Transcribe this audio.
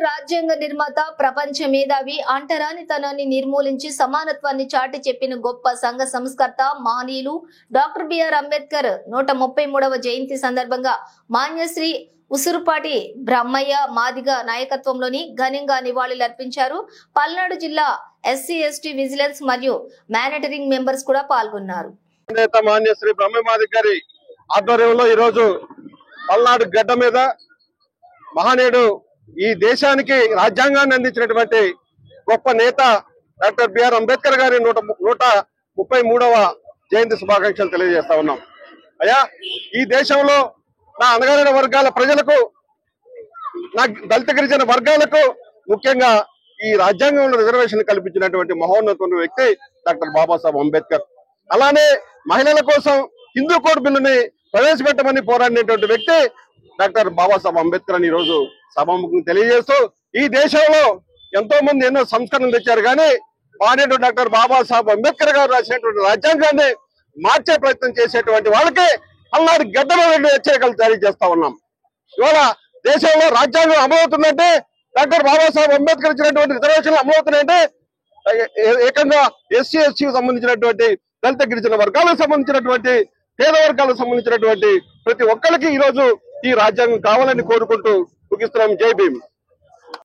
రాజ్యాంగ నిర్మాత, ప్రపంచ మేధావి, అంటరానితనాన్ని నిర్మూలించి సమానత్వాన్ని చాటి చెప్పిన గొప్ప సంఘ సంస్కర్త మహనీయులు డాక్టర్ బిఆర్ అంబేద్కర్ 133వ జయంతి సందర్భంగా మాన్యశ్రీ ఉసురుపాటి బ్రహ్మయ్య మాదిగ నాయకత్వంలోని ఘనంగా నివాళులర్పించారు. పల్నాడు జిల్లా ఎస్సీ ఎస్టీ విజిలెన్స్ మరియు మానిటరింగ్ మెంబర్స్ కూడా పాల్గొన్నారు. మాన్యశ్రీ బ్రహ్మయ్య మాదిగ గారి ఆధ్వర్యంలో ఈరోజు పల్నాడు గడ్డ మీద మహనీయుడు, ఈ దేశానికి రాజ్యాంగాన్ని అందించినటువంటి గొప్ప నేత డాక్టర్ బిఆర్ అంబేద్కర్ గారి 133వ జయంతి శుభాకాంక్షలు తెలియజేస్తా ఉన్నాం. అయ్యా, ఈ దేశంలో నా అనగారిన వర్గాల ప్రజలకు, నా దళిత గిరిజన వర్గాలకు ముఖ్యంగా ఈ రాజ్యాంగంలో రిజర్వేషన్ కల్పించినటువంటి మహోన్నతమైన వ్యక్తి డాక్టర్ బాబాసాహెబ్ అంబేద్కర్. అలానే మహిళల కోసం హిందూ కోడ్ బిల్లుని ప్రవేశపెట్టమని పోరాడినటువంటి వ్యక్తి డాక్టర్ బాబాసాహెబ్ అంబేద్కర్ అని ఈరోజు సభాముఖంగా తెలియజేస్తూ, ఈ దేశంలో ఎంతో మంది ఎన్నో సంస్కరణలు తెచ్చారు, కానీ మానేడు డాక్టర్ బాబాసాహెబ్ అంబేద్కర్ గారు రాసినటువంటి రాజ్యాంగాన్ని మార్చే ప్రయత్నం చేసేటువంటి వాళ్ళకి అల్లాడి గడ్డలో హెచ్చరికలు జారీ చేస్తా ఉన్నాం. ఇవాళ దేశంలో రాజ్యాంగం అమలవుతుందంటే, డాక్టర్ బాబాసాహెబ్ అంబేద్కర్ ఇచ్చినటువంటి రిజర్వేషన్లు అమలవుతున్నాయంటే, ఏకంగా ఎస్సీ ఎస్టీకి సంబంధించినటువంటి దళిత గిరిజన వర్గాలకు సంబంధించినటువంటి పేద వర్గాలకు సంబంధించినటువంటి ప్రతి ఒక్కరికి ఈరోజు ఈ రాజ్యాంగం కావాలని కోరుకుంటూ ముగిస్తున్నాం. జై భీమ్.